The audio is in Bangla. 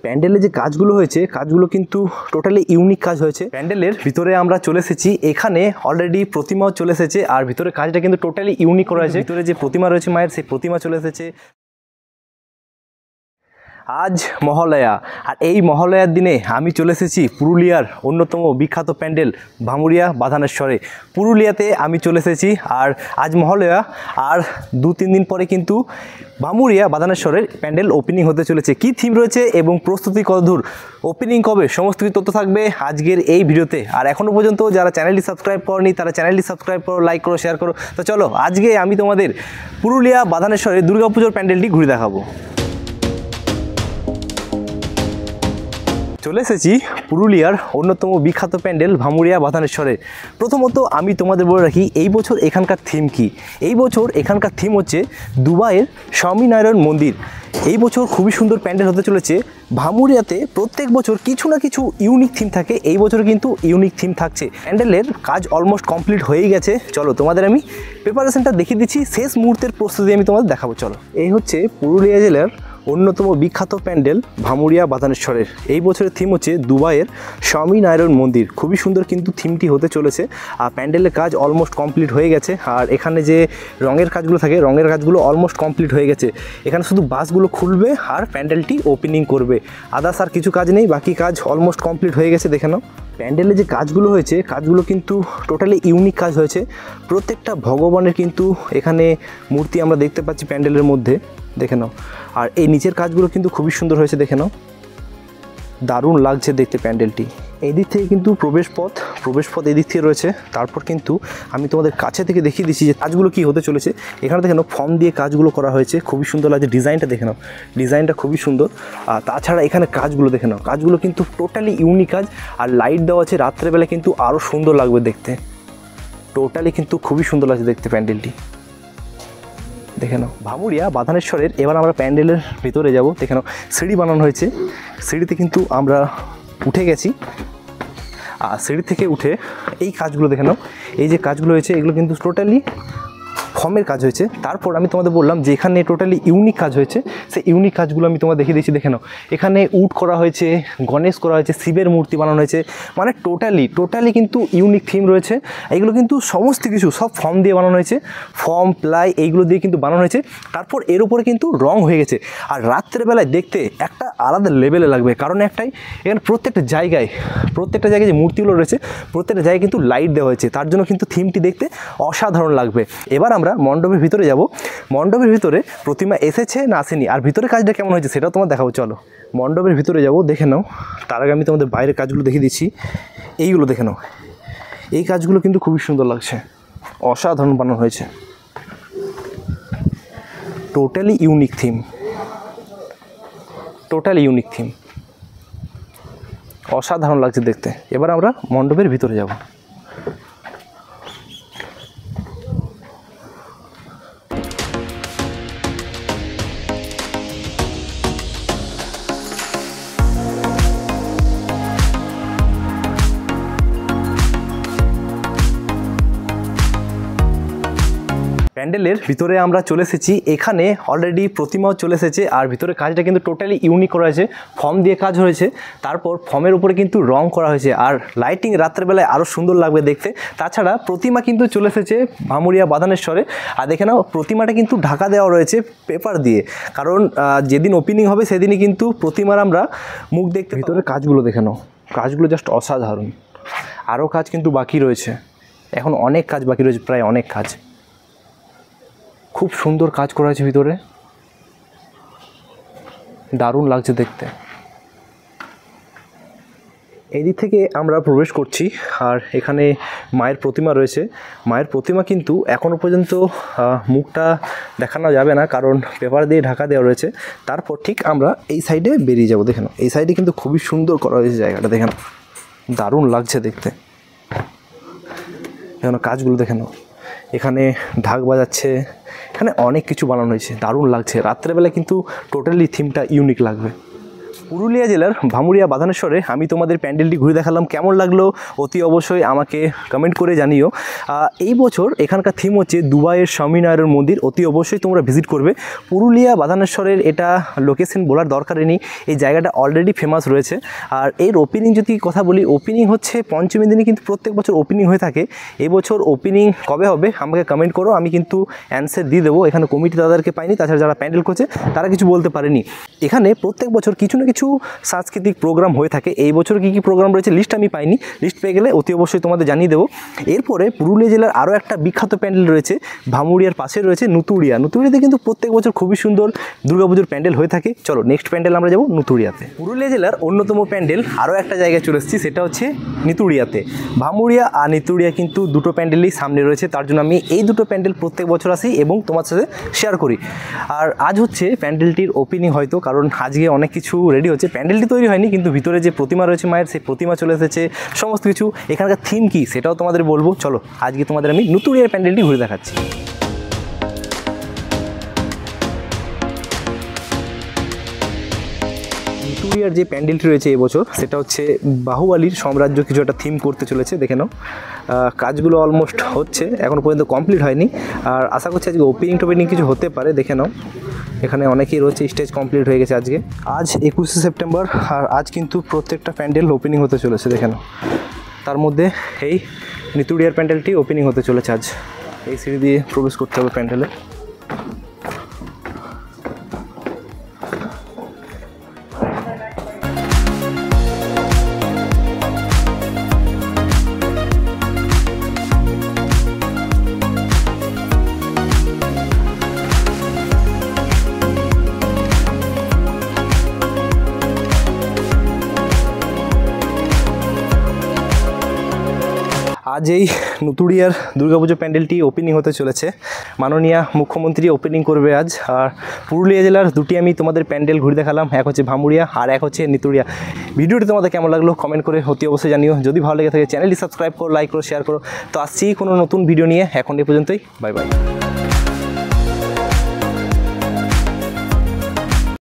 প্যান্ডেলে যে কাজগুলো হয়েছে কাজগুলো কিন্তু টোটালি ইউনিক কাজ হয়েছে। প্যান্ডেলের ভিতরে আমরা চলে এসেছি, এখানে অলরেডি প্রতিমাও চলে এসেছে আর ভিতরে কাজটা কিন্তু টোটালি ইউনিক করা হয়েছে। ভিতরে যে প্রতিমা রয়েছে মায়ের, সেই প্রতিমা চলে এসেছে। আজ মহালয়া, আর এই মহালয়ার দিনে আমি চলে এসেছি পুরুলিয়ার অন্যতম বিখ্যাত প্যান্ডেল ভামুরিয়া বাধানেশ্বরে। পুরুলিয়াতে আমি চলে এসেছি আর আজ মহালয়া, আর 2-3 দিন পরে কিন্তু ভামুরিয়া বাধানেশ্বরের প্যান্ডেল ওপেনিং হতে চলেছে। কি থিম রয়েছে এবং প্রস্তুতি কতদূর, ওপেনিং কবে, সমস্ত কিছু তথ্য থাকবে আজকের এই ভিডিওতে। আর এখনও পর্যন্ত যারা চ্যানেলটি সাবস্ক্রাইব করনি তারা চ্যানেলটি সাবস্ক্রাইব করো, লাইক করো, শেয়ার করো। তো চলো আজকে আমি তোমাদের পুরুলিয়া বাধানেশ্বরের দুর্গাপুজোর প্যান্ডেলটি ঘুরে দেখাবো। চলে এসেছি পুরুলিয়ার অন্যতম বিখ্যাত প্যান্ডেল ভামুরিয়া বাধানেশ্বরে। প্রথমত আমি তোমাদের বলে রাখি এই বছর এখানকার থিম কি। এই বছর এখানকার থিম হচ্ছে দুবাইয়ের স্বামীনারায়ণ মন্দির। এই বছর খুবই সুন্দর প্যান্ডেল হতে চলেছে। ভামুরিয়াতে প্রত্যেক বছর কিছু না কিছু ইউনিক থিম থাকে, এই বছর কিন্তু ইউনিক থিম থাকছে। প্যান্ডেলের কাজ অলমোস্ট কমপ্লিট হয়েই গেছে। চলো তোমাদের আমি প্রিপারেশনটা দেখিয়ে দিচ্ছি, শেষ মুহূর্তের প্রস্তুতি আমি তোমাদের দেখাবো। চলো, এই হচ্ছে পুরুলিয়া জেলার অন্যতম বিখ্যাত প্যান্ডেল ভামুরিয়া বাধানেশ্বরের। এই বছরের থিম হচ্ছে দুবাইয়ের স্বামীনারায়ণ মন্দির। খুবই সুন্দর কিন্তু থিমটি হতে চলেছে। আর প্যান্ডেলের কাজ অলমোস্ট কমপ্লিট হয়ে গেছে। আর এখানে যে রঙের কাজগুলো থাকে, রঙের কাজগুলো অলমোস্ট কমপ্লিট হয়ে গেছে। এখানে শুধু বাসগুলো খুলবে আর প্যান্ডেলটি ওপেনিং করবে, আদার্স আর কিছু কাজ নেই। বাকি কাজ অলমোস্ট কমপ্লিট হয়ে গেছে। দেখে নাও প্যান্ডেলে যে কাজগুলো হয়েছে কাজগুলো কিন্তু টোটালি ইউনিক কাজ হয়েছে। প্রত্যেকটা ভগবানের কিন্তু এখানে মূর্তি আমরা দেখতে পাচ্ছি প্যান্ডেলের মধ্যে, দেখে নাও। আর এই নিচের কাজগুলো কিন্তু খুবই সুন্দর হয়েছে, দেখে নাও, দারুণ লাগছে দেখতে প্যান্ডেলটি। এই দিক থেকে কিন্তু প্রবেশপথ এই দিক থেকে রয়েছে। তারপর কিন্তু আমি তোমাদের কাছে থেকে দেখিয়ে দিচ্ছি যে কাজগুলো কি হতে চলেছে। এখানে দেখে নাও ফর্ম দিয়ে কাজগুলো করা হয়েছে, খুবই সুন্দর লাগছে। ডিজাইনটা দেখে নাও, ডিজাইনটা খুবই সুন্দর। আর তাছাড়া এখানে কাজগুলো দেখে নাও, কাজগুলো কিন্তু টোটালি ইউনিক কাজ। আর লাইট দেওয়া আছে, রাত্রেবেলা কিন্তু আরও সুন্দর লাগবে দেখতে। টোটালি কিন্তু খুবই সুন্দর লাগছে দেখতে প্যান্ডেলটি, দেখে নাও। ভামুরিয়া বাধানেশ্বরের এবার আমরা প্যান্ডেলের ভিতরে যাব। দেখে নাও সিঁড়ি বানানো হয়েছে, সিঁড়িতে কিন্তু আমরা উঠে গেছি। আর সিঁড়ি থেকে উঠে এই কাজগুলো দেখে নাও, এই যে কাজগুলো হয়েছে এগুলো কিন্তু টোটালি ফর্মের কাজ হয়েছে। তারপর আমি তোমাদের বললাম যে এখানে টোটালি ইউনিক কাজ হয়েছে, সেই ইউনিক কাজগুলো আমি তোমাদের দেখিয়ে দিচ্ছি। দেখে নাও এখানে উড করা হয়েছে, গণেশ করা হয়েছে, শিবের মূর্তি বানানো হয়েছে। মানে টোটালি কিন্তু ইউনিক থিম রয়েছে। এগুলো কিন্তু সমস্ত কিছু সব ফর্ম দিয়ে বানানো হয়েছে, ফর্ম প্লাই এইগুলো দিয়ে কিন্তু বানানো হয়েছে। তারপর এর উপরে কিন্তু রং হয়ে গেছে। আর রাত্রেবেলায় দেখতে একটা আলাদা লেভেলে লাগবে, কারণ একটাই এখানে প্রত্যেকটা জায়গায় যে মূর্তিগুলো রয়েছে প্রত্যেকটা জায়গায় কিন্তু লাইট দেওয়া হয়েছে, তার জন্য কিন্তু থিমটি দেখতে অসাধারণ লাগবে। এবার আমরা মণ্ডপের ভিতরে যাব। মণ্ডপের ভিতরে প্রতিমা এসেছে না আসেনি, আর ভিতরে কাজটা কেমন হয়েছে সেটাও তোমার দেখাবো। চলো মণ্ডপের ভিতরে যাব, দেখে নাও। তার আগে আমি তোমাদের বাইরের কাজগুলো দেখিয়ে দিচ্ছি। এইগুলো দেখে নাও, এই কাজগুলো কিন্তু খুবই সুন্দর লাগছে, অসাধারণ বানানো হয়েছে। টোটালি ইউনিক থিম, অসাধারণ লাগছে দেখতে। এবার আমরা মণ্ডপের ভিতরে যাব। প্যান্ডেলের ভিতরে আমরা চলে এসেছি। এখানে অলরেডি প্রতিমাও চলে এসেছে। আর ভিতরে কাজটা কিন্তু টোটালি ইউনিক করা হয়েছে, ফর্ম দিয়ে কাজ হয়েছে। তারপর ফর্মের উপরে কিন্তু রং করা হয়েছে। আর লাইটিং রাত্রেবেলায় আরও সুন্দর লাগবে দেখতে। তাছাড়া প্রতিমা কিন্তু চলে এসেছে ভামুরিয়া বাধানেশ্বরে। আর দেখে নাও প্রতিমাটা কিন্তু ঢাকা দেওয়া রয়েছে পেপার দিয়ে, কারণ যেদিন ওপেনিং হবে সেদিনই কিন্তু প্রতিমার আমরা মুখ দেখতে। ভিতরে কাজগুলো দেখে নাও, কাজগুলো জাস্ট অসাধারণ। আরও কাজ কিন্তু বাকি রয়েছে, এখন অনেক কাজ বাকি রয়েছে, প্রায় অনেক কাজ। খুব সুন্দর কাজ করা হয়েছে ভিতরে, দারুণ লাগছে দেখতে। এই দিক থেকে আমরা প্রবেশ করছি। আর এখানে মায়ের প্রতিমা রয়েছে। মায়ের প্রতিমা কিন্তু এখনও পর্যন্ত মুখটা দেখানো যাবে না, কারণ পেপার দিয়ে ঢাকা দেওয়া রয়েছে। তারপর ঠিক আমরা এই সাইডে বেরিয়ে যাব। দেখেন এই সাইডে কিন্তু খুবই সুন্দর করা হয়েছে জায়গাটা, দেখেন দারুণ লাগছে দেখতে। এখানে কাজগুলো দেখেন, এখানে ঢাক বাজাচ্ছে, এখানে অনেক কিছু বানানো হয়েছে, দারুণ লাগছে। রাত্রেবেলা কিন্তু টোটালি থিমটা ইউনিক লাগবে। পুরুলিয়া জেলার ভামুরিয়া বাধানেশ্বরে আমি তোমাদের প্যান্ডেলটি ঘুরে দেখালাম, কেমন লাগলো অতি অবশ্যই আমাকে কমেন্ট করে জানিও। এই বছর এখানকার থিম হচ্ছে দুবাইয়ের স্বামীনারায়ণ মন্দির, অতি অবশ্যই তোমরা ভিজিট করবে। পুরুলিয়া বাধানেশ্বরের এটা লোকেশন বলার দরকারই নেই, এই জায়গাটা অলরেডি ফেমাস রয়েছে। আর এর ওপেনিং যদি কথা বলি, ওপেনিং হচ্ছে পঞ্চমীর দিনে, কিন্তু প্রত্যেক বছর ওপেনিং হয়ে থাকে। এই বছর ওপেনিং কবে হবে আমাকে কমেন্ট করো, আমি কিন্তু অ্যান্সার দিয়ে দেবো। এখানে কমিটি তাদেরকে পাইনি, তাছাড়া যারা প্যান্ডেল করছে তারা কিছু বলতে পারেনি। এখানে প্রত্যেক বছর কিছু না কিছু সাংস্কৃতিক প্রোগ্রাম হয়ে থাকে। এই বছর কী কী প্রোগ্রাম রয়েছে লিস্ট আমি পাইনি, লিস্ট পেয়ে গেলে অতি অবশ্যই তোমাদের জানিয়ে দেবো। এরপরে পুরুলিয়া জেলার আরও একটা বিখ্যাত প্যান্ডেল রয়েছে, ভামুরিয়ার পাশে রয়েছে নুতুড়িয়া। নুতুড়িয়াতে কিন্তু প্রত্যেক বছর খুবই সুন্দর দুর্গাপুজোর প্যান্ডেল হয়ে থাকে। চলো নেক্সট প্যান্ডেল আমরা যাবো নুতুড়িয়াতে। পুরুলিয়া জেলার অন্যতম প্যান্ডেল আরও একটা জায়গায় চলে এসেছি, সেটা হচ্ছে নিতুড়িয়াতে। ভামুরিয়া আর নিতুড়িয়া কিন্তু দুটো প্যান্ডেলই সামনে রয়েছে, তার জন্য আমি এই দুটো প্যান্ডেল প্রত্যেক বছর আসি এবং তোমার সাথে শেয়ার করি। আর আজ হচ্ছে প্যান্ডেলটির ওপেনিং হয়তো, কারণ আজকে অনেক কিছু রেডি হচ্ছে। প্যান্ডেলটি তৈরি হয়নি, কিন্তু ভিতরে যে প্রতিমা রয়েছে মায়ের, সেই প্রতিমা চলে এসেছে, সমস্ত কিছু। এখানকার থিম কী সেটাও তোমাদের বলবো। চলো আজকে তোমাদের আমি নুতুড়িয়ার প্যান্ডেলটি ঘুরে দেখাচ্ছি। নুতুড়িয়ার যে প্যান্ডেলটি রয়েছে এবছর, সেটা হচ্ছে বাহুবলীর সাম্রাজ্য কিছু একটা থিম করতে চলেছে। দেখে নাও, কাজগুলো অলমোস্ট হচ্ছে, এখনও পর্যন্ত কমপ্লিট হয়নি। আর আশা করছি আজকে ওপেনিং কিছু হতে পারে। দেখে নাও, এখানে অনেকেই রয়েছে, স্টেজ কমপ্লিট হয়ে গেছে আজকে। আজ 21শে সেপ্টেম্বর, আর আজ কিন্তু প্রত্যেকটা প্যান্ডেল ওপেনিং হতে চলেছে। দেখে নাও, তার মধ্যে এই নিতুড়িয়ার প্যান্ডেলটি ওপেনিং হতে চলেছে আজ। এই সিঁড়ি দিয়ে প্রবেশ করতে হবে প্যান্ডেলে। আজ এই নুতুড়িয়ার দুর্গাপুজো প্যান্ডেলটি ওপেনিং হতে চলেছে, মাননীয় মুখ্যমন্ত্রী ওপেনিং করবে আজ। আর পুরুলিয়া জেলার দুটি আমি তোমাদের প্যান্ডেল ঘুরে দেখালাম, এক হচ্ছে ভামুরিয়া আর এক হচ্ছে নিতুড়িয়া। ভিডিওটি তোমাদের কেমন লাগলো কমেন্ট করে অতি অবশ্যই জানিও। যদি ভালো লেগে থাকে চ্যানেলটি সাবস্ক্রাইব করো, লাইক করো, শেয়ার করো। তো আসছি কোনো নতুন ভিডিও নিয়ে, এখন এই পর্যন্তই, বাই বাই।